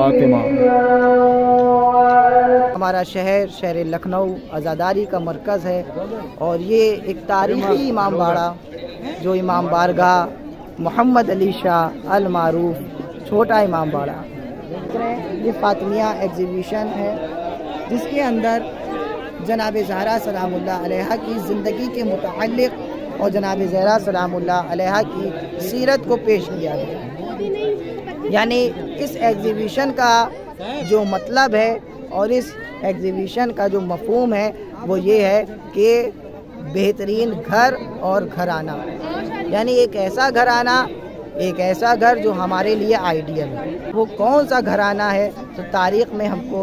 फातिमा। हमारा शहर लखनऊ आज़ादारी का मरकज़ है और ये एक तारीख़ी इमाम बाड़ा जो इमाम बारगाह मोहम्मद अली शाह अल मारूफ छोटा इमाम बाड़ा, ये फातिमिया एग्ज़िबिशन है जिसके अंदर जनाब ज़हरा सलामुल्लाह अलैहा की ज़िंदगी के मुताल्लिक़ और जनाब ज़हरा सलामुल्लाह अलैहा की सीरत को पेश किया गया। यानी इस एग्ज़िबिशन का जो मतलब है और इस एग्ज़िबिशन का जो मफ़हूम है वो ये है कि बेहतरीन घर और घराना, यानी एक ऐसा घराना, एक ऐसा घर जो हमारे लिए आइडियल है। वो कौन सा घराना है? तो तारीख़ में हमको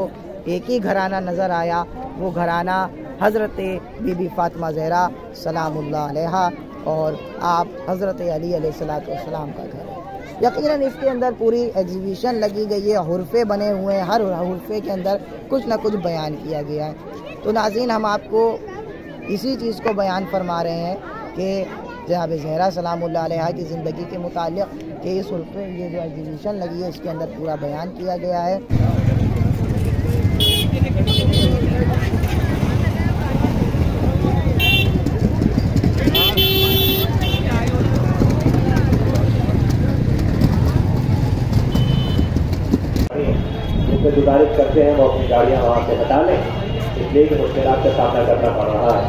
एक ही घराना नज़र आया, वो घराना हज़रत बीबी फ़ातिमा ज़हरा सलामुल्लाह अलैहा और आप हज़रत अली अलैहिस्सलाम का घर है। यकीनन इसके अंदर पूरी एग्ज़िबिशन लगी गई है, हुर्फ़े बने हुए हैं, हर हुर्फ़े के अंदर कुछ ना कुछ बयान किया गया है। तो नाज़रीन, हम आपको इसी चीज़ को बयान फरमा रहे हैं कि जनाब ज़हरा सलामुल्लाह अलैहा की ज़िंदगी के मुताल्लिक़ कि इस हुर्फ़े ये जो एग्ज़िबिशन लगी है इसके अंदर पूरा बयान किया गया है। गुजारिश करते हैं वो अपनी गाड़ियां वहां से हटा लें, इसलिए कि मुश्किलात का सामना करना पड़ रहा है।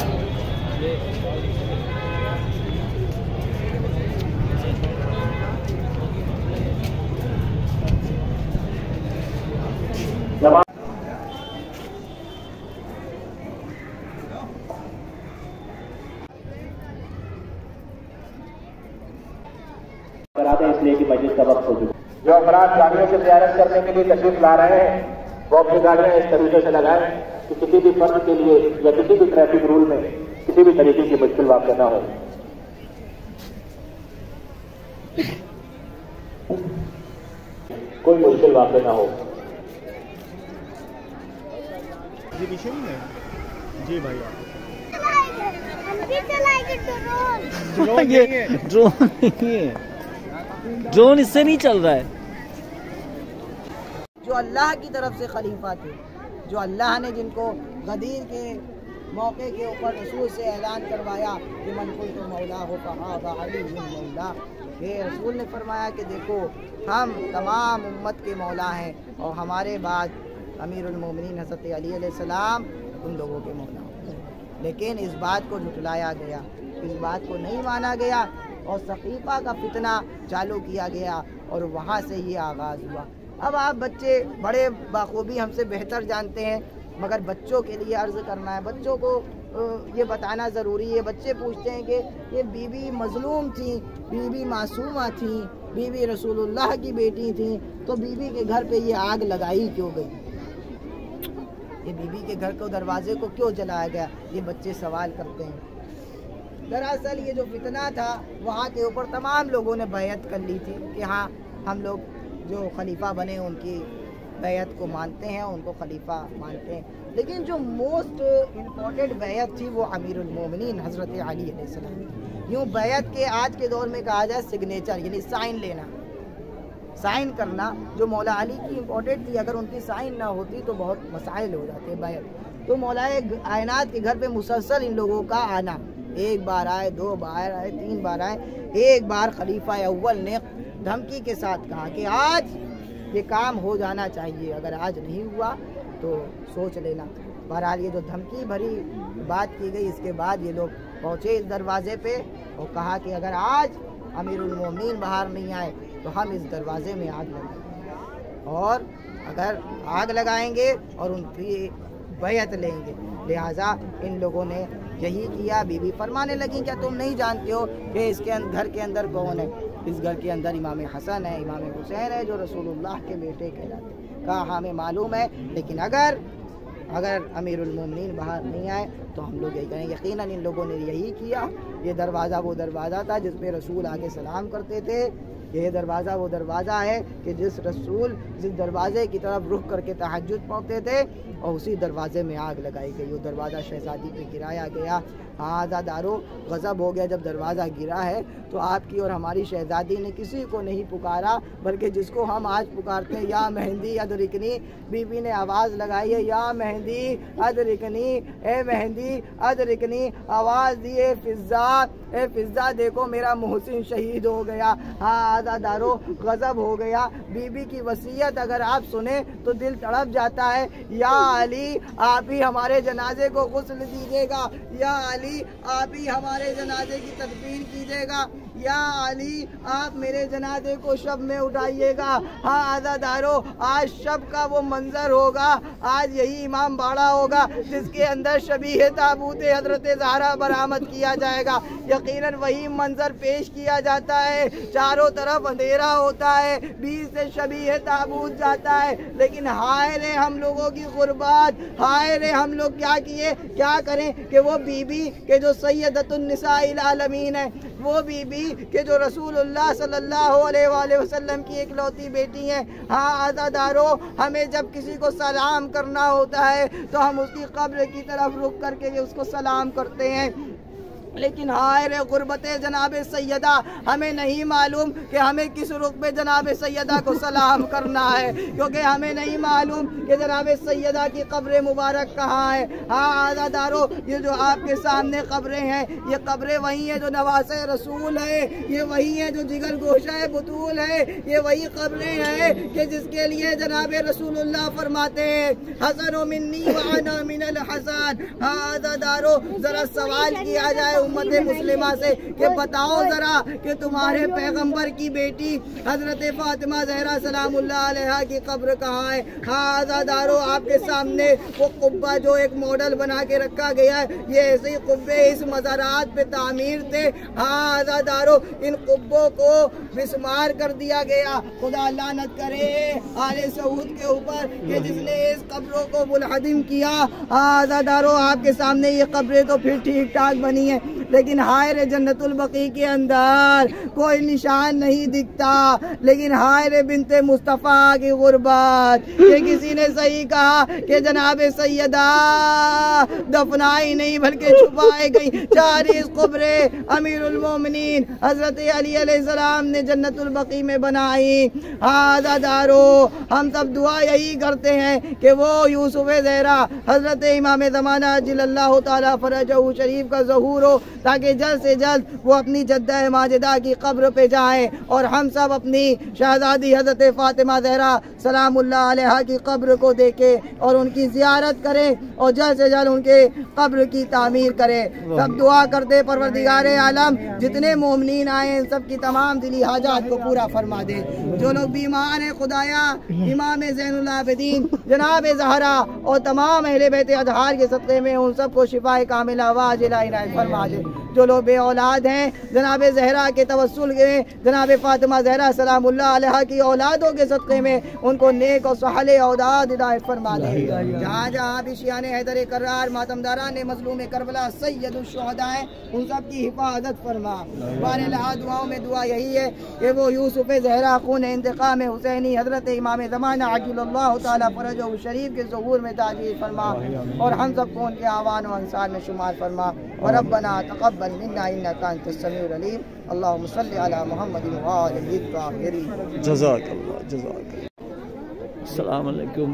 इसलिए कि मस्जिद का वक्त हो चुका। जो अफराद गाड़ियों से ज़ियारत करने के लिए तशरीफ ला रहे हैं वो अपनी गाड़ियां इस तरीके से लगाएं कि किसी भी फर्द के लिए या किसी भी ट्रैफिक रूल में किसी भी तरीके की मुश्किल वाक़ न हो। कोई मुश्किल वाक़ न हो। एग्जीबिशन में जी भैया ड्रोन नहीं है, ड्रोन इससे नहीं चल रहा है। जो अल्लाह की तरफ से खलीफा थे, जो अल्लाह ने जिनको गदीर के मौके के ऊपर रसूल से ऐलान करवाया कि मन कुन्तु मौला हो फ़हाज़ा अलीयुन मौला, ये रसूल ने फरमाया कि देखो हम तमाम उम्मत के मौला हैं और हमारे बाद अमीरुल मोमिनीन हज़रत अली अलैहिस्सलाम उन लोगों के मौला हैं। लेकिन इस बात को झुठलाया गया, इस बात को नहीं माना गया और सक़ीफ़ा का फितना चालू किया गया और वहाँ से ये आगाज़ हुआ। अब आप बच्चे बड़े बाखूबी हमसे बेहतर जानते हैं, मगर बच्चों के लिए अर्ज़ करना है, बच्चों को ये बताना ज़रूरी है। बच्चे पूछते हैं कि ये बीबी मज़लूम थी, बीबी मासूमा थी, बीबी रसूलुल्लाह की बेटी थी, तो बीबी के घर पे ये आग लगाई क्यों गई? ये बीबी के घर को दरवाजे को क्यों जलाया गया? ये बच्चे सवाल करते हैं। दरअसल ये जो फितना था वहाँ के ऊपर तमाम लोगों ने बैयत कर ली थी कि हाँ हम लोग जो खलीफा बने उनकी बैयत को मानते हैं, उनको खलीफा मानते हैं। लेकिन जो मोस्ट इम्पॉर्टेंट बैयत थी वो अमीरुल मोमिनीन हज़रत अली अलैहिस्सलाम। यूँ बैयत के आज के दौर में कहा जाए सिग्नेचर, यानी साइन लेना, साइन करना, जो मौला अली की इम्पोर्टेंट थी। अगर उनकी साइन ना होती तो बहुत मसाइल हो जाते बैयत। तो मौलाए कायनात के घर पे मुसलसल इन लोगों का आना, एक बार आए, दो बार आए, तीन बार आए। एक बार खलीफा अव्वल ने धमकी के साथ कहा कि आज ये काम हो जाना चाहिए, अगर आज नहीं हुआ तो सोच लेना। बहरहाल ये जो धमकी भरी बात की गई, इसके बाद ये लोग पहुँचे इस दरवाजे पे और कहा कि अगर आज अमीरुल मोमिनीन बाहर नहीं आए तो हम इस दरवाजे में आग लगाएंगे और अगर आग लगाएंगे और उनकी बैयत लेंगे। लिहाजा इन लोगों ने यही किया। बीबी फरमाने लगी क्या तुम नहीं जानते हो कि इसके घर के अंदर कौन है? इस घर के अंदर इमाम हसन है, इमाम हुसैन है जो रसूलुल्लाह के बेटे कहलाते। कहा हमें मालूम है, लेकिन अगर अमीरुल मोमिनीन बाहर नहीं आए तो हम लोग यही करें। यकीनन इन लोगों ने यही किया। ये दरवाज़ा वो दरवाज़ा था जिस पे रसूल आके सलाम करते थे। यह दरवाज़ा वो दरवाज़ा है कि जिस रसूल जिस दरवाज़े की तरफ रुख करके तहज्जुद पढ़ते थे और उसी दरवाज़े में आग लगाई गई। वो दरवाज़ा शहज़ादी पे गिराया गया हाँ आज़ादारो, गज़ब हो गया जब दरवाज़ा गिरा है तो आपकी और हमारी शहज़ादी ने किसी को नहीं पुकारा, बल्कि जिसको हम आज पुकारते हैं, या मेहंदी अदरिकनी। बीबी ने आवाज़ लगाई है, या मेहंदी अदरिकनी, ए मेहंदी अदरिकनी। आवाज़ दिए फिज़ा, ए फिज़ा देखो मेरा मोहसिन शहीद हो गया। हाँ आज़ादारो, गज़ब हो गया। बीबी की वसीयत अगर आप सुने तो दिल तड़प जाता है। या अली, आप ही हमारे जनाजे को गुस्ल दीजिएगा। या अली, आप ही हमारे जनाजे की तदफीन कीजिएगा। या अली, आप मेरे जनाजे को शब में उठाइएगा। हाँ आज़ादारो, आज शब का वो मंजर होगा, आज यही इमाम बाड़ा होगा जिसके अंदर शबीह ताबूत हज़रत ज़हरा बरामद किया जाएगा। यकीनन वही मंजर पेश किया जाता है, चारों तरफ अंधेरा होता है, बीच से शबीह ताबूत जाता है। लेकिन हाय रे हम लोगों की गुर्बत, हाय रे हम लोग क्या किए, क्या करें कि वो बीबी के जो सैयदतुन निसाइल आलमीन है, वो बीबी कि जो रसूलुल्लाह सल्लल्लाहु अलैहि वसल्लम की इकलौती बेटी हैं। हाँ आज़ादारो, हमें जब किसी को सलाम करना होता है तो हम उसकी कब्र की तरफ रुक करके उसको सलाम करते हैं। लेकिन हाय रे गुर्बत जनाब सैयदा, हमें नहीं मालूम कि हमें किस रुख पे जनाब सैयदा को सलाम करना है, क्योंकि हमें नहीं मालूम कि जनाब सैयदा की कब्र मुबारक कहाँ है। हाँ आज़ादारो, ये जो आपके सामने कब्रें हैं, ये कब्रें वही हैं जो नवासे रसूल है, ये वही हैं जो जिगर गोशा बुतूल है, ये वही कब्रें हैं कि जिसके लिए जनाब रसूलुल्लाह फरमाते हैं, हसन मिन्नी व अना मिनल हसन। हाँ आज़ादारो, जरा सवाल किया जाए उम्मत मुस्लिमा से कि बताओ जरा कि तुम्हारे पैगंबर की बेटी हजरत फातिमा ज़हरा सलामुल्लाह अलैहा की कब्र कहाँ है। हाँ आज़ादारो, आपके सामने वो कुब्बा जो एक मॉडल बना के रखा गया है, ये ऐसे ही कुब्बे इस मज़ारात पे तामीर थे। हाँ आज़ादारो, इन कुब्बों को बिस्मार कर दिया गया। खुदा लानत करे आले सऊद के ऊपर कि जिसने इस कब्रों को मुनहदिम किया। हाँ आज़ादारो, आपके सामने ये कब्रें तो फिर ठीक ठाक बनी है, लेकिन हाय रे जन्नतुल बकी के अंदर कोई निशान नहीं दिखता। लेकिन हाय रे बिनते मुस्तफ़ा की गुर्बत, ये किसी ने सही कहा कि जनाब सैयदा दफनाई नहीं बल्कि छुपाई गई। 40 कब्रे अमीरुल मोमिनीन हजरत अली अलैहिस्सलाम ने जन्नतुल बकी में बनाई। आज़ादारो, हम सब दुआ यही करते हैं कि वो यूसुफ ज़हरा हजरत इमाम ज़माना अज्जलल्लाहु ताला फरजहु शरीफ का ज़हूर हो, ताकि जल्द से जल्द वो अपनी जद्दा माजिदा की कब्र पे जाएं और हम सब अपनी शहजादी हजरत फातिमा ज़हरा सलामुल्लाह अलैहा की कब्र को देखें और उनकी ज़ियारत करें और जल्द से जल्द उनके कब्र की तामीर करें। सब दुआ करते परवरदिगारे आलम जितने मोमिनीन आए हैं सब की तमाम दिली हाजात को पूरा फरमा दे। जो लोग बीमार हैं खुदाया इमाम ज़ैनुल आबिदीन जनाब ज़हरा और तमाम अहले बैत अज़हार के सदक़े में उन सबको शिफाए कामिला वाजिला इनायत फरमा दे। जो लोग बे औलाद हैं जनाब ज़हरा के तवस्सुल में जनाब फातिमा ज़हरा सलामुल्लाह अलैहा की औलादों के सदक़े में उनको नेक और सहाले औलाद इनायत फरमा दे। जहाँ जहाँ भी शियान हैदर करार मातमदारा ने मज़लूम करबला सैयदुल शुहदा हैं उन सब की हिफाजत फरमा। बारहा दुआओं में दुआ यही है कि वो यूसुफ ज़हरा खून इंतकाम हुसैनी हज़रत इमाम ज़माना अज्जलल्लाहु ताला फरजहु शरीफ के ज़हूर में ताजील फरमा और हम सबको उनके आवान व अंसार में शुमार फरमा। व रब्बना तक़ब्बल मिन्ना इन्नका अंतस समीउल अलीम। अल्लाहुम्मा सल्लि अला मुहम्मदिन व आलिहि ताहिरीन। जज़ाकल्लाह जज़ाकल्लाह। अस्सलाम वालेकुम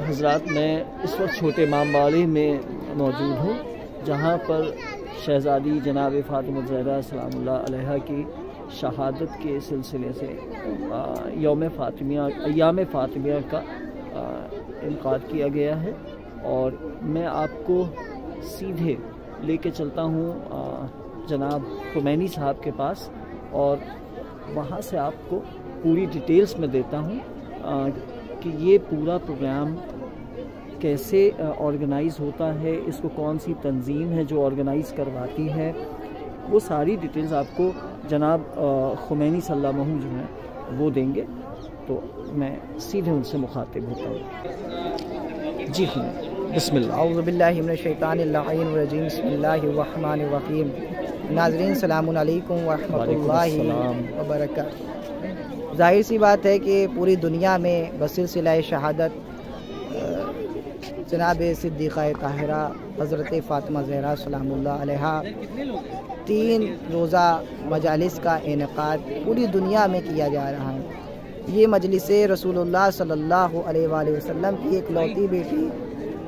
हज़रात, मैं इस वक्त छोटे इमामबाड़ी में मौजूद हूँ जहाँ पर शहज़ादी जनाब फातिमा ज़हरा सलामुल्लाह अलैहा की शहादत के सिलसिले से याम फ़ातिमिया का इनक़ाद किया गया है और मैं आपको सीधे लेके चलता हूँ जनाब खुमैनी साहब के पास और वहाँ से आपको पूरी डिटेल्स में देता हूँ कि ये पूरा प्रोग्राम कैसे ऑर्गेनाइज़ होता है, इसको कौन सी तंजीम है जो ऑर्गेनाइज़ करवाती है, वो सारी डिटेल्स आपको जनाब खुमैनी सल्लल्लाहु जो हैं वो देंगे। तो मैं सीधे उनसे मुखातिब होता हूँ। जी बिस्मिल्लाह। औज़ु बिल्लाहि मिनश शैतानिर रजीम। बिस्मिल्लाहिर रहमानिर रहीम। नाज़रीन सलामुन अलैकुम व रहमतुल्लाहि व बरकातहू। जाहिर सी बात है कि पूरी दुनिया में बसिलसिला शहादत जनाब सिद्दीक़ा ताहिरा हज़रत फ़ातिमा ज़हरा सलामुल्लाह अलैहा 3 रोज़ा मजालिस का इनेकाद पूरी दुनिया में किया जा रहा है। ये मजलिस रसूलुल्लाह सल्लल्लाहु अलैहि वसल्लम की एक लौती बेटी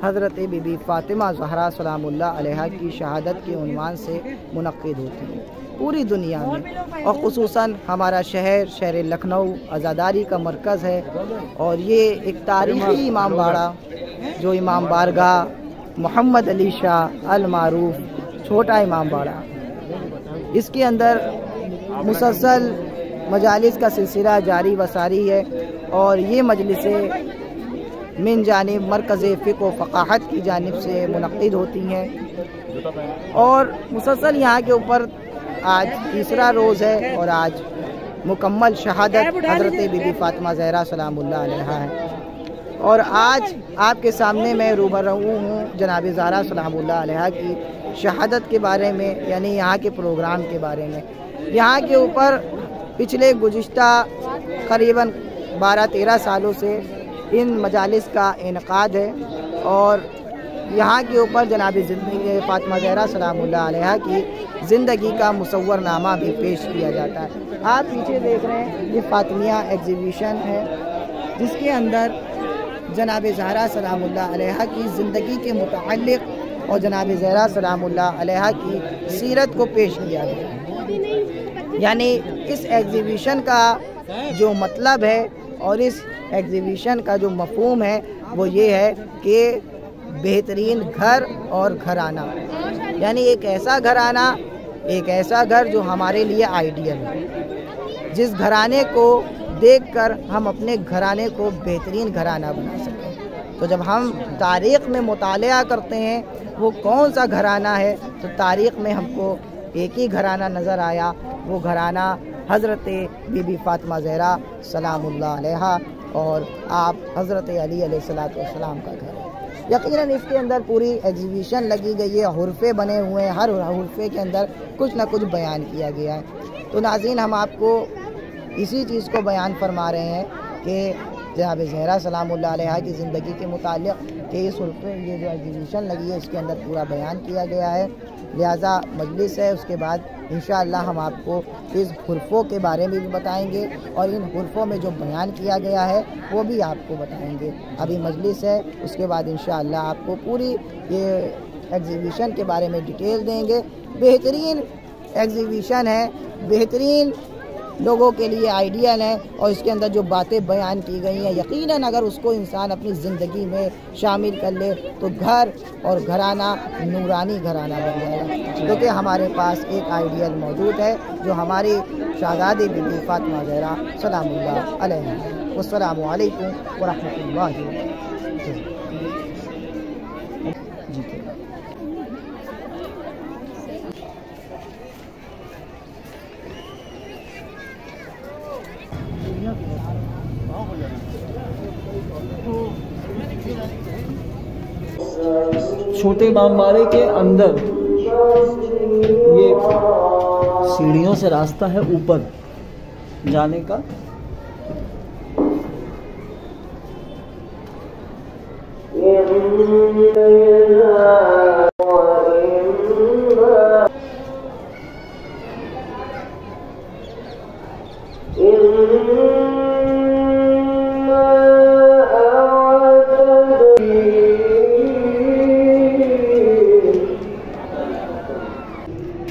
हज़रत बीबी फ़ातिमा ज़हरा सलामुल्लाह अलैहा की शहादत के उन्वान से मुनक़्क़िद होती है पूरी दुनिया में, और ख़ुसूसन हमारा शहर लखनऊ आज़ादारी का मरकज़ है। और ये एक तारीख़ी इमाम बाड़ा जो इमाम बारगाह मोहम्मद अली शाह अल मारूफ छोटा इमाम बाड़ा, इसके अंदर मुसलसल मजालिस का सिलसिला जारी व सारी है। और ये मजलिसें मिन जानिब मरकज़ फ़िक़्ह व फ़क़ाहत की जानिब से मुनक़्क़िद होती हैं और मुसलसल यहाँ के ऊपर आज तीसरा रोज़ है और आज मुकम्मल शहादत हज़रत बीबी फ़ातिमा ज़हरा सलामुल्लाह अलैहा है। और आज आपके सामने मैं रूबरू हूँ जनाब ज़हरा सलामुल्लाह अलैहा की शहादत के बारे में, यानी यहाँ के प्रोग्राम के बारे में। यहाँ के ऊपर पिछले गुज़िश्ता करीबन 12-13 सालों से इन मजालिस का इनेकाद है और यहाँ के ऊपर जनाब ज़िंदगी फ़ातिमा ज़हरा सलामुल्लाह अलैहा की ज़िंदगी का मुसव्वरनामा भी पेश किया जाता है। आप पीछे देख रहे हैं ये फ़ातिमिया एग्ज़िबिशन है जिसके अंदर जनाब ज़हरा सलामुल्लाह अलैहा की ज़िंदगी के मुताल्लिक़ और जनाब ज़हरा सलामुल्लाह अलैहा की सीरत को पेश किया गया। यानी इस एग्ज़िबिशन का जो मतलब है और इस एग्ज़िबिशन का जो मफ़हूम है वो ये है कि बेहतरीन घर और घराना, यानी एक ऐसा घराना, एक ऐसा घर जो हमारे लिए आइडियल है, जिस घराने को देखकर हम अपने घराने को बेहतरीन घराना बना सकें। तो जब हम तारीख़ में मुतालिया करते हैं वो कौन सा घराना है, तो तारीख़ में हमको एक ही घराना नज़र आया, वो घराना हज़रत बीबी फ़ातिमा ज़हरा सलामुल्लाह अलैहा और आप हज़रत अली अलैहिस्सलातु वस्सलाम का घर है। यकीनन इसके अंदर पूरी एग्ज़िबिशन लगी गई है, हुर्फ़े बने हुए हैं, हर हुर्फ़े के अंदर कुछ ना कुछ बयान किया गया है। तो नाज़रीन, हम आपको इसी चीज़ को बयान फरमा रहे हैं कि जनाब ज़हरा सलामुल्लाह अलैहा की ज़िंदगी के मुताल्लिक़ कि इस हुर्फ़े ये जो एग्ज़िबिशन लगी है इसके अंदर पूरा बयान किया गया है। लिहाजा मजलिस है, उसके बाद इंशाअल्लाह हम आपको इस हुर्फ़ों के बारे में भी बताएंगे और इन हुर्फ़ों में जो बयान किया गया है वो भी आपको बताएंगे। अभी मजलिस है, उसके बाद इंशाअल्लाह आपको पूरी ये एग्ज़िबिशन के बारे में डिटेल देंगे। बेहतरीन एग्ज़िबिशन है, बेहतरीन लोगों के लिए आइडियल है और इसके अंदर जो बातें बयान की गई हैं यकीनन अगर उसको इंसान अपनी ज़िंदगी में शामिल कर ले तो घर और घराना नूरानी घराना बन जाएगा। क्योंकि हमारे पास एक आइडियल मौजूद है जो हमारी शहज़ादी बीबी फ़ातिमा ज़हरा सलामुल्लाह अलैहा। वस्सलामु अलैकुम व रहमतुल्लाहि व बरकातुहू। छोटे इमामबाड़े के अंदर ये सीढ़ियों से रास्ता है ऊपर जाने का।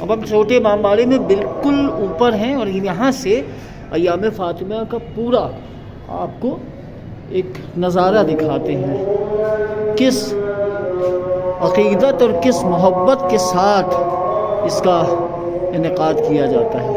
अब हम छोटे इमामबाड़े में बिल्कुल ऊपर हैं और यहाँ से अय्याम फ़ातिमा का पूरा आपको एक नज़ारा दिखाते हैं, किस अक़ीदत और किस मोहब्बत के साथ इसका इनेकाद किया जाता है।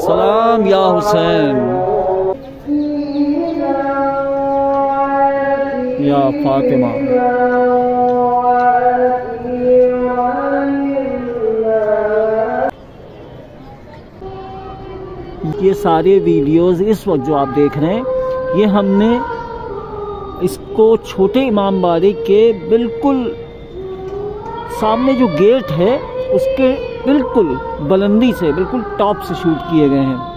सलाम या हुसैन या फातिमा। ये सारे वीडियोस इस वक्त जो आप देख रहे हैं, ये हमने इसको छोटे इमाम बाड़ी के बिल्कुल सामने जो गेट है उसके बिल्कुल बुलंदी से, बिल्कुल टॉप से शूट किए गए हैं।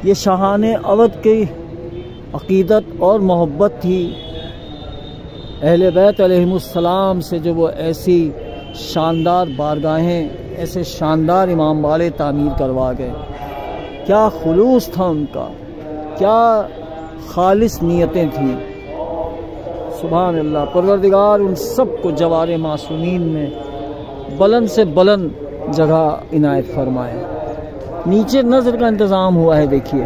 ये शाहाने अवध की अक़ीदत और मोहब्बत थी अहले बैत अलैहिमुस्सलाम से, जो वो ऐसी शानदार बारगाहें, ऐसे शानदार इमाम वाले तामीर करवा गए। क्या खुलूस था उनका, क्या खालिस नियतें थीं। सुभान अल्लाह। परवरदिगार उन सब को जवारे मासूमीन में बुलंद से बुलंद जगह इनायत फरमाए। नीचे नजर का इंतज़ाम हुआ है, देखिए।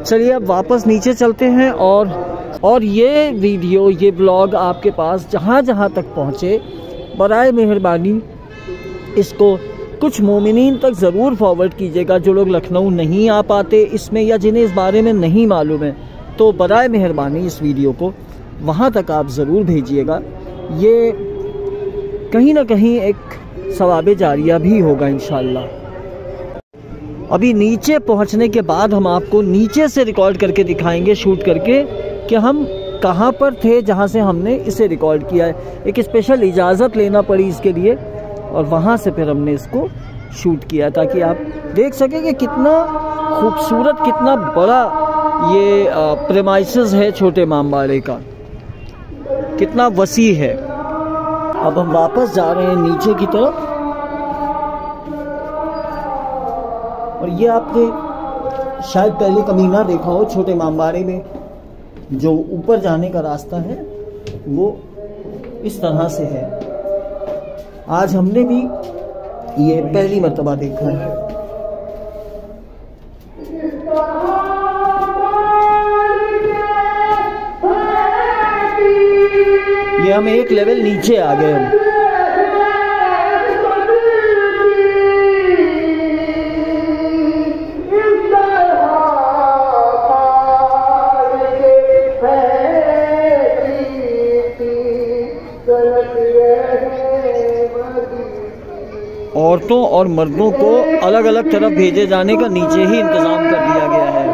चलिए अब वापस नीचे चलते हैं और ये वीडियो, ये ब्लॉग आपके पास जहाँ जहाँ तक पहुँचे, बराए मेहरबानी इसको कुछ मोमिनीन तक ज़रूर फॉरवर्ड कीजिएगा, जो लोग लखनऊ नहीं आ पाते इसमें या जिन्हें इस बारे में नहीं मालूम है। तो बराए मेहरबानी इस वीडियो को वहाँ तक आप ज़रूर भेजिएगा। ये कहीं ना कहीं एक सवाबे जारिया भी होगा इंशाअल्लाह। अभी नीचे पहुँचने के बाद हम आपको नीचे से रिकॉर्ड करके दिखाएंगे, शूट करके, कि हम कहाँ पर थे जहाँ से हमने इसे रिकॉर्ड किया है। एक स्पेशल इजाज़त लेना पड़ी इसके लिए और वहाँ से फिर हमने इसको शूट किया, ताकि आप देख सकें कि कितना खूबसूरत, कितना बड़ा ये प्रेमाइसेस है छोटे इमाम बाड़े का, कितना वसी है। अब हम वापस जा रहे हैं नीचे की तरफ, और ये आपने शायद पहले कभी ना देखा हो, छोटे इमाम बाड़े में जो ऊपर जाने का रास्ता है वो इस तरह से है। आज हमने भी ये पहली मर्तबा देखा है। ये हम एक लेवल नीचे आ गए हम। औरतों और मर्दों को अलग अलग तरफ भेजे जाने का नीचे ही इंतजाम कर दिया गया है।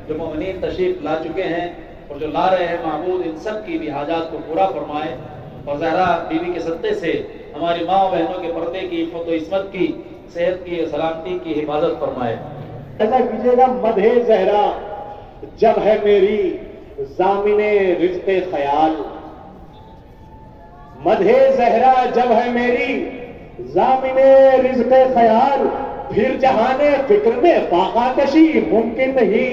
जो मोमिनीन तशरीफ ला चुके हैं और जो ला रहे हैं, महबूद इन सब की भी हाजात को पूरा फरमाए और ज़हरा बीवी के सत्ते से हमारी माँ बहनों के पर्दे की, इफ़्फ़त व इस्मत की, सेहत की, सलामती की हिफाजत फरमाए। ऐसा कीजिएगा, मदहे ज़हरा जब है मेरी ज़ामिने रिज़्क़े ख़याल, मदहे ज़हरा जब है मेरी ज़ामिने रिज़्क़े ख़याल, फिर जहाने फिक्र में फाका कशी मुमकिन नहीं,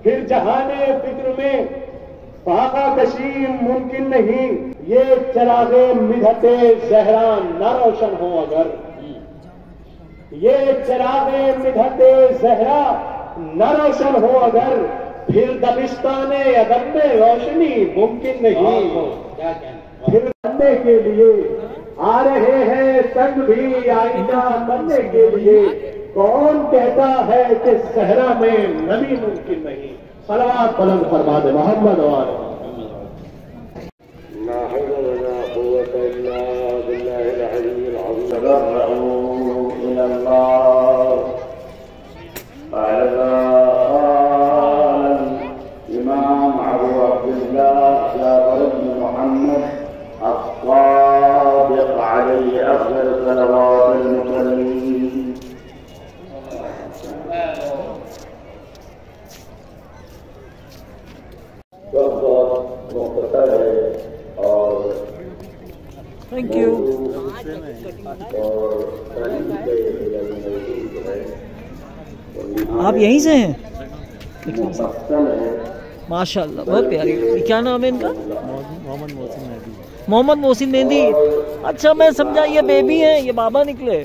फिर जहाने फिक्र में फाका कशी मुमकिन नहीं। ये चरागे मिधते ज़हरा न रोशन हो अगर, ये चिरागे मिधते जहरा न रोशन हो अगर, फिर दबिस्ताने अदम में रोशनी मुमकिन नहीं। फिर बनने के लिए आ रहे हैं संग भी आईना बनने के लिए, कौन कहता है कि सहरा में नबी मुमकिन नहीं। सलावत बुलंद फरमा दे मोहम्मद और इमाम अबू अब्दुल्लाह जाफर इब्न मोहम्मद अस्सादिक़ अलैहि अफ़ज़ल सलावातुल मुसल्लीन। बहुत मुख्तसर है और थैंक यू। आप यहीं से हैं? माशाल्लाह, बहुत प्यारी। क्या नाम है इनका? मोहम्मद मोहसिन मेहंदी। अच्छा, मैं समझा ये बेबी हैं, ये बाबा निकले।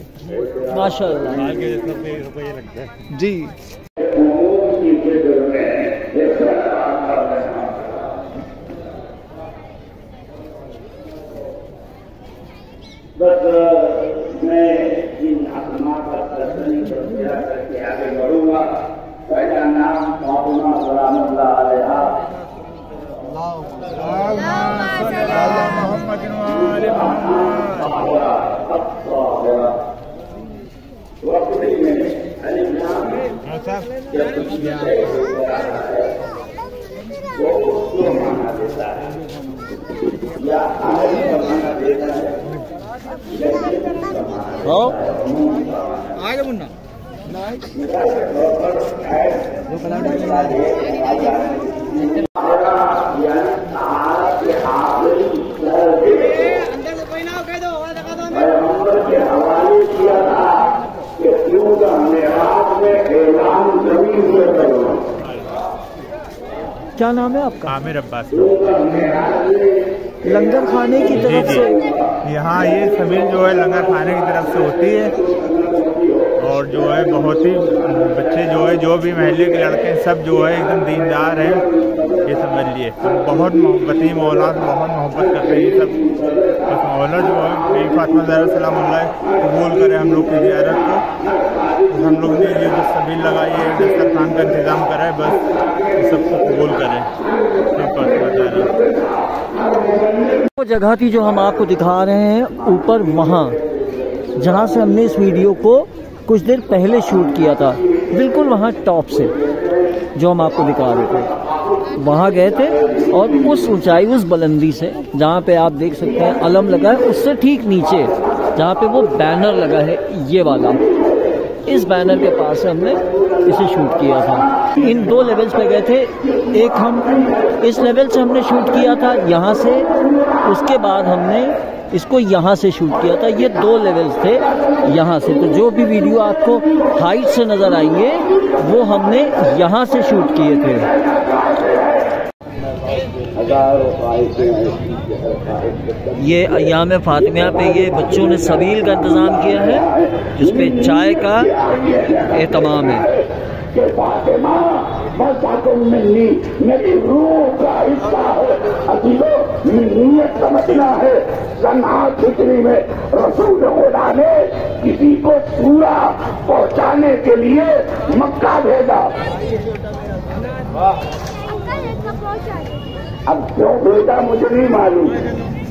माशाल्लाह जी। बस मैं इन आत्मा का दर्शन करके आगे बढ़ूंगा। पहला नाम फातिमा सलामुल्लाह अलैहा। वो माना देता है या माना देता है। आगे मुन्ना हवाले किया था कि क्यों का मेराज में ऐलान जमीन से करो। क्या नाम है आपका? आमिर अब्बास। लंगर खाने की तरफ से यहाँ ये समील जो है लंगर खाने की तरफ से होती है और जो है बहुत ही बच्चे जो है जो भी महल्ले के लड़के हैं सब जो है एकदम दीनदार हैं। ये समझ लिए बहुत मोहब्बती मौला बहुत मोहब्बत करते हैं ये सब। बस मौला जो है बीबी फातिमा ज़हरा सलामुल्लाह कबूल करे हम लोग की ज़ियारत को। हम लोग ने ये जो समील लगाई है दस्तरखान का इंतज़ाम करा है, बस सबको कबूल करें। वो जगह थी जो हम आपको दिखा रहे हैं ऊपर, वहाँ जहाँ से हमने इस वीडियो को कुछ देर पहले शूट किया था, बिल्कुल वहाँ टॉप से जो हम आपको दिखा रहे थे वहाँ गए थे। और उस ऊंचाई, उस बुलंदी से जहाँ पे आप देख सकते हैं अलम लगा है, उससे ठीक नीचे जहाँ पे वो बैनर लगा है ये वाला, इस बैनर के पास से हमने इसे शूट किया था। इन दो लेवल्स पे गए थे। एक हम इस लेवल से हमने शूट किया था यहाँ से, उसके बाद हमने इसको यहाँ से शूट किया था। ये दो लेवल्स थे यहाँ से। तो जो भी वीडियो आपको हाइट से नज़र आएंगे वो हमने यहाँ से शूट किए थे। ये अय्याम फातिमा पे ये बच्चों ने सबील का इंतज़ाम किया है जिसपे चाय का एहतमाम है। कि फातिमा मेरी रूह का हिस्सा है। अजीबो नीयत समझना है। सन्हा फिक्री में रसूल खुदा ने किसी को सूरा पहुंचाने के लिए मक्का भेजा। अब क्यों भेजा मुझे नहीं मालूम,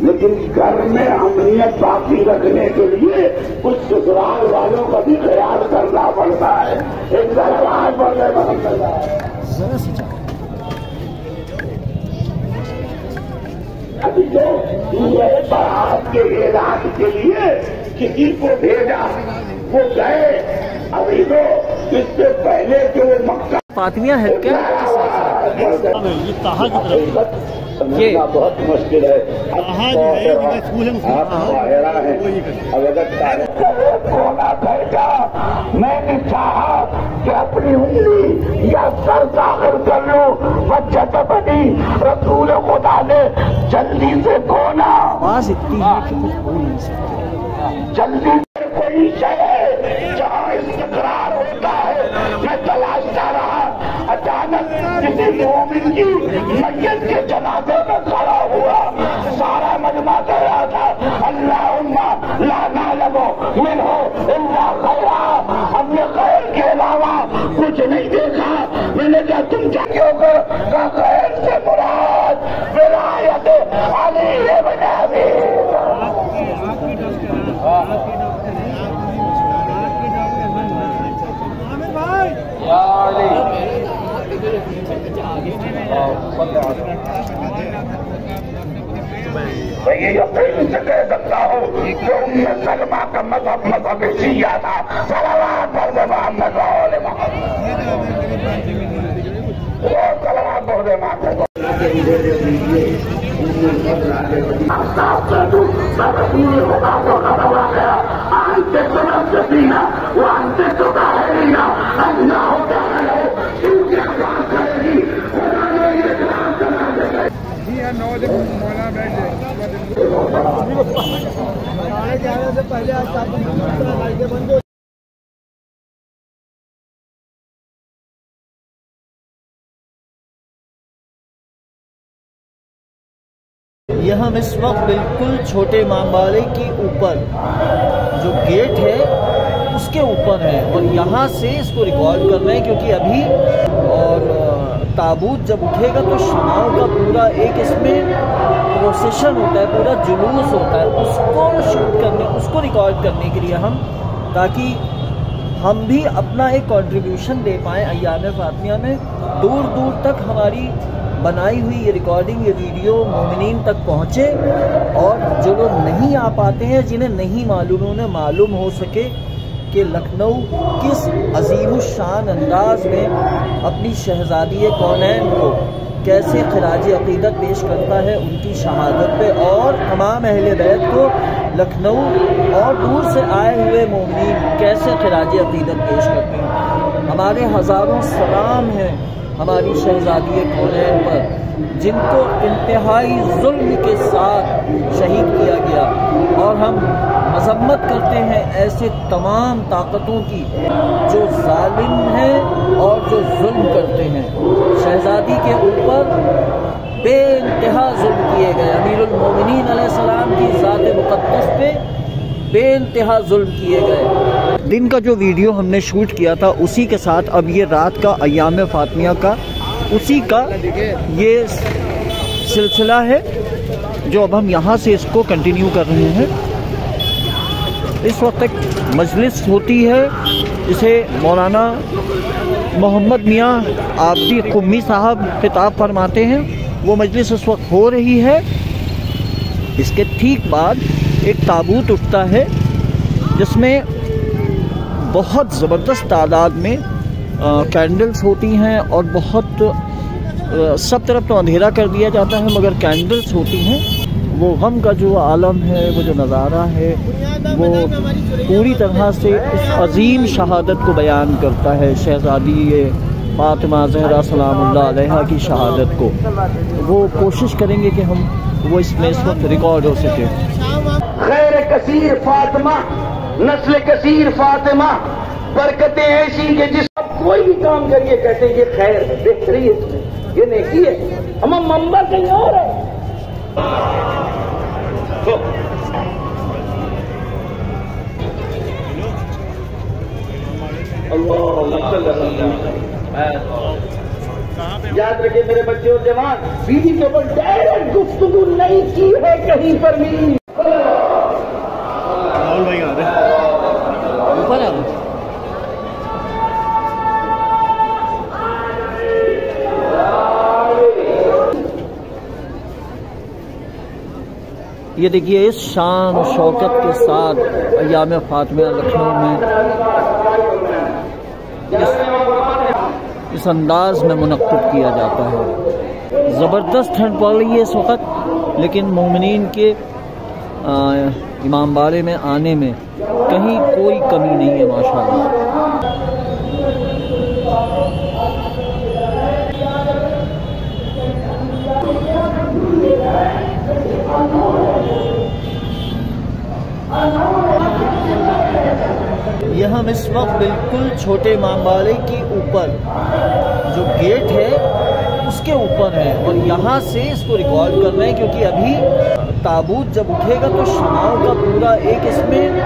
लेकिन घर में अमनियत बाकी रखने के लिए कुछ ससुराल वालों का भी ख्याल करना पड़ता है। एक दरबार पड़ने पड़ता है। अभी जो बारात के ऐलान के लिए किसी को भेजा वो गए। अभी तो इससे पहले जो मक्का फातिमा है क्या? ये ताहा की तरफ ये बहुत मुश्किल है। मैंने चाहा कि अपनी उंगली या सर दाखिल कर लो, बच्चा तो बनी। रसूल खुदा ने जल्दी से खोना। आवाज इतनी है कि कुछ बोल नहीं सकते। जल्दी से कोई शय है जहाँ किसी मोमिन की मस्जिद के जनाजे में खड़ा हुआ, सारा मजमा कह रहा था अल्लाहुम्मा ला नअलमु मिन्हु इल्ला खैरा, हमने खैर के अलावा कुछ नहीं देखा। मैंने कहा तुम जाके का खैर से मुराद विलायत अली इब्न अबी मैं ये यकीन से कह सकता हूँ कि उम्मे सलमा का मजहब शिया था। सलावत पढ़ दे मोहम्मद वाले सलावत पढ़ दे मोहम्मद। से पहले आज बंद हो। यह हम इस वक्त बिल्कुल छोटे इमामबाड़े के ऊपर जो गेट है उसके ऊपर है और यहाँ से इसको रिकॉर्ड कर रहे हैं क्योंकि अभी और ताबूत जब उठेगा तो शमाओं का पूरा एक इसमें प्रोसेशन होता है, पूरा जुलूस होता है, उसको शूट करने, उसको रिकॉर्ड करने के लिए हम, ताकि हम भी अपना एक कंट्रीब्यूशन दे पाएँ अय्याम फातिमा में। दूर दूर तक हमारी बनाई हुई ये रिकॉर्डिंग, ये वीडियो मोमिनीन तक पहुँचे और जो लोग नहीं आ पाते हैं, जिन्हें नहीं मालूम, उन्हें मालूम हो सके कि लखनऊ किस अजीमुशान अंदाज में अपनी शहजादी कौनैन को कैसे खराज अक़ीदत पेश करता है उनकी शहादत पे, और तमाम अहले बैत को लखनऊ और दूर से आए हुए मोमिनीन कैसे खराज अक़ीदत पेश करते हैं। हमारे हज़ारों सलाम हैं हमारी शहजादी कौनैन पर, जिनको इंतहाई जुल्म के साथ शहीद किया गया, और हम मजम्मत करते हैं ऐसे तमाम ताकतों की जो जालिम हैं और जो जुल्म करते हैं। शहजादी के ऊपर बेइंतहा जुल्म किए गए, अमीरुल मोमिनीन अलैहिस्सलाम की ज़ात मुक़द्दस पे बेइंतहा जुल्म किए गए। दिन का जो वीडियो हमने शूट किया था उसी के साथ अब ये रात का अय्याम फातिमा का उसी का ये सिलसिला है जो अब हम यहाँ से इसको कंटिन्यू कर रहे हैं। इस वक्त एक मजलिस होती है, इसे मौलाना मोहम्मद मियाँ आबदी कुम्मी साहब खिताब फरमाते हैं। वो मजलिस इस वक्त हो रही है। इसके ठीक बाद एक ताबूत उठता है जिसमें बहुत ज़बरदस्त तादाद में कैंडल्स होती हैं और बहुत सब तरफ तो अंधेरा कर दिया जाता है मगर कैंडल्स होती हैं। वो गम का जो आलम है, वो जो नज़ारा है, वो पूरी तरह से इस अजीम शहादत को बयान करता है, शहज़ादी फातिमा ज़हरा सलामुल्लाह अलैहा की शहादत को। वो कोशिश करेंगे कि हम वो इसमें इस वक्त रिकॉर्ड हो सके। खैर कसीर फातिमा, नस्ल कसीर फातिमा, बरकतें ऐसी कि जिस कोई भी काम करिए कहते हैं ये खैर है, बेहतरी है, ये नेकी है। हम मंबर कहीं और है। याद रखिए मेरे बच्चे और जवान, बीवी के ऊपर डायरेक्ट गुफ्तगू नहीं की है कहीं पर भी। भाई आ रहे ऊपर आ ये देखिए इस शान और शौकत के साथ अय्याम फातिमा लखनऊ में इस अंदाज में मुनक्किद किया जाता है। ज़बरदस्त ठंड पड़ रही है इस वक्त, लेकिन मोमिनीन के इमामबाड़े में आने में कहीं कोई कमी नहीं है माशाअल्लाह। यह हम इस वक्त बिल्कुल छोटे इमामबाड़े के ऊपर जो गेट है उसके ऊपर हैं और यहाँ से इसको रिकॉर्ड कर रहे हैं, क्योंकि अभी ताबूत जब उठेगा तो शमाओं का पूरा एक इसमें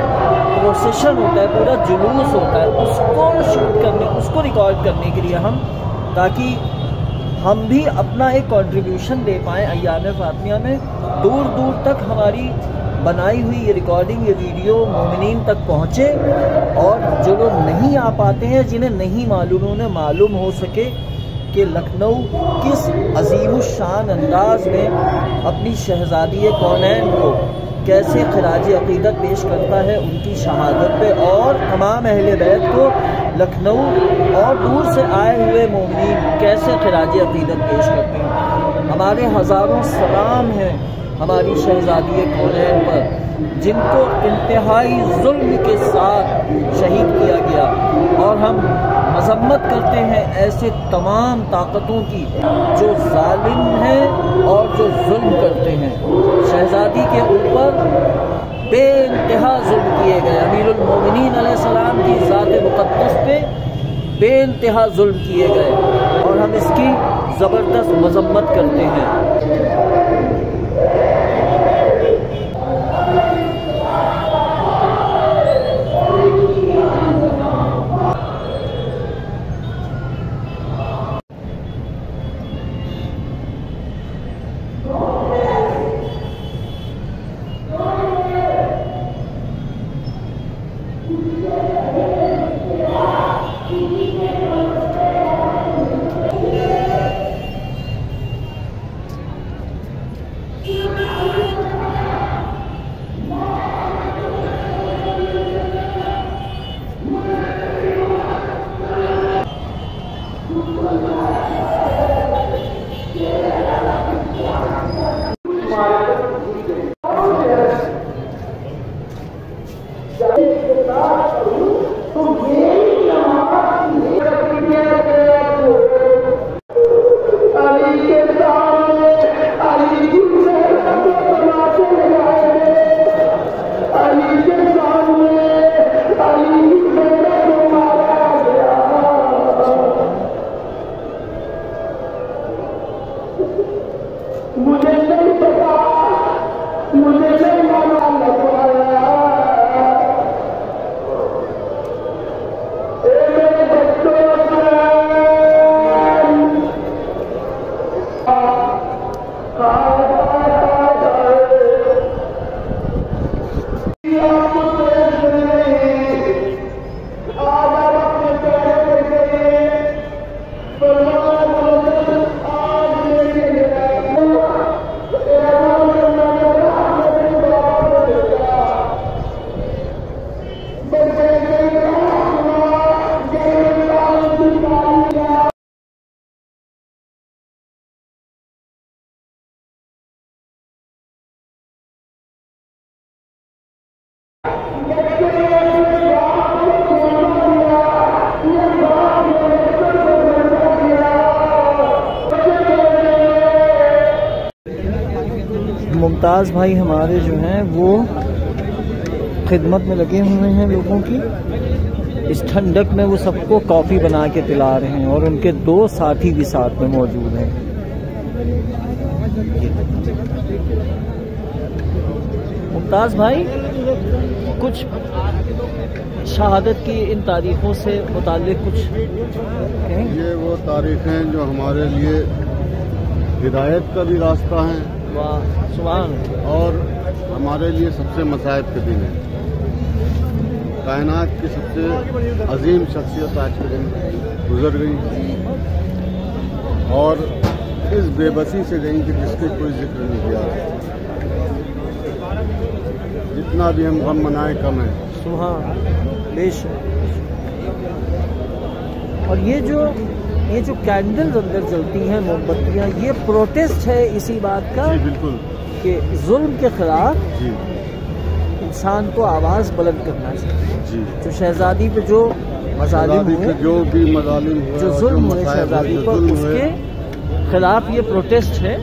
प्रोसेशन होता है, पूरा जुलूस होता है, उसको शूट करने, उसको रिकॉर्ड करने के लिए हम, ताकि हम भी अपना एक कंट्रीब्यूशन दे पाएँ अय्याम फातिमा में। दूर दूर तक हमारी बनाई हुई ये रिकॉर्डिंग, ये वीडियो मोमिनीन तक पहुँचे और जो लोग नहीं आ पाते हैं, जिन्हें नहीं मालूम है, उन्हें मालूम हो सके कि लखनऊ किस अजीमुशान अंदाज में अपनी शहजादी कौनैन को कैसे खराज अक़ीदत पेश करता है उनकी शहादत पे, और तमाम अहले बैत को लखनऊ और दूर से आए हुए मोमिनीन कैसे खराज अक़ीदत पेश करते हैं। हमारे हज़ारों सलाम हैं हमारी शहजादी कौनैन पर, जिनको इंतहाई जुल्म के साथ शहीद किया गया, और हम मजम्मत करते हैं ऐसे तमाम ताकतों की जो जालिम हैं और जो जुल्म करते हैं। शहजादी के ऊपर बेइंतहा जुल्म किए गए, अमीरुल मोमिनीन अलैहिस्सलाम की ज़ात मुक़द्दस पे बेइंतहा जुल्म किए गए, और हम इसकी ज़बरदस्त मजम्मत करते हैं। मुमताज़ भाई हमारे जो हैं वो खिदमत में लगे हुए हैं लोगों की। इस ठंडक में वो सबको कॉफ़ी बना के पिला रहे हैं और उनके 2 साथी भी साथ में मौजूद हैं। मुमताज़ भाई, कुछ शहादत की इन तारीखों से मुताल्लिक कुछ कहें? ये वो तारीखें हैं जो हमारे लिए हिदायत का भी रास्ता है, वाह सुभान, और हमारे लिए सबसे मसाइब के दिन है। कायनात की सबसे अजीम शख्सियत आज के दिन गुजर गई और इस बेबसी से गई कि जिसके कोई जिक्र नहीं किया। जितना भी हम गम मनाए कम है। सुभान, बेशक। और ये जो कैंडल्स अंदर जलती हैं, मोमबत्तियाँ, ये प्रोटेस्ट है इसी बात का। जी बिल्कुल, कि जुल्म के खिलाफ जी इंसान को आवाज़ बुलंद करना चाहिए। जी, जो शहजादी पे जो मज़ालिम हुए, जो भी मज़ालिम हुए, जो जुल्म हुए शहजादी पर, उसके खिलाफ ये प्रोटेस्ट है,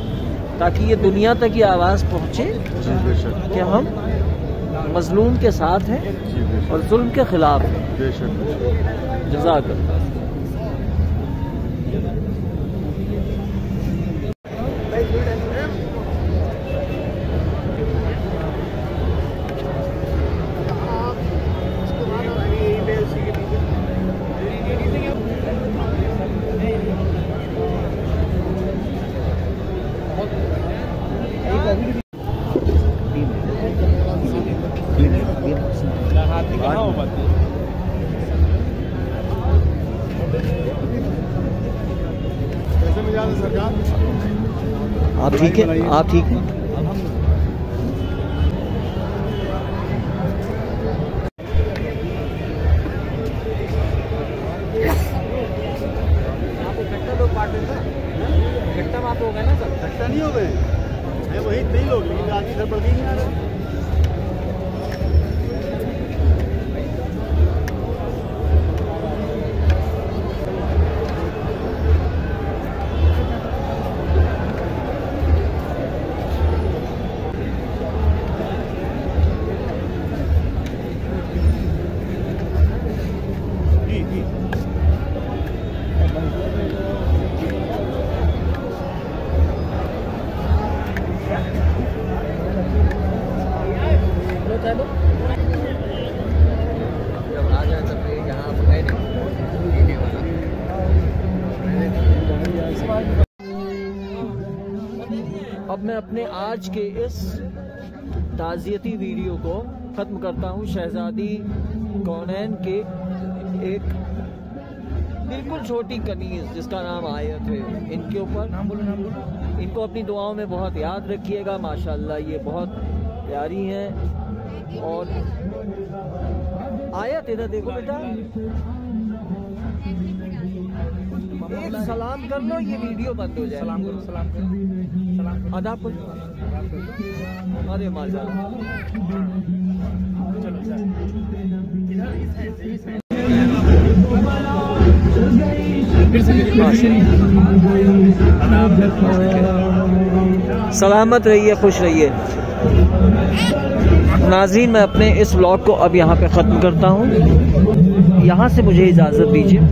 ताकि ये दुनिया तक ये आवाज़ पहुँचे कि हम मजलूम के साथ हैं और जुल्म के खिलाफ हैं। जज़ाकल्लाह। हो पाती है। कैसे मिजाज है सरकार? आप ठीक है? आप ठीक हैं? हो गए ना सर? इकट्ठा नहीं हो गए, वही 3 लोग, लेकिन आदमी घर पर भी नहीं आ रहा। अब मैं अपने आज के इस ताज़ियती वीडियो को ख़त्म करता हूँ शहज़ादी कौनैन के एक बिल्कुल छोटी कनीज़ जिसका नाम आयत है, इनके ऊपर नाम बोलो। इनको अपनी दुआओं में बहुत याद रखिएगा। माशाल्लाह ये बहुत प्यारी हैं। और आयत इधर देखो बेटा, एक सलाम कर लो, ये वीडियो बंद हो जाए। सलाम करो, सलाम करो, सलाम अदा करो। अरे माजा सलामत रहिए, खुश रहिए। नाज़रीन, मैं अपने इस व्लॉग को अब यहाँ पे ख़त्म करता हूँ। यहाँ से मुझे इजाज़त दीजिए।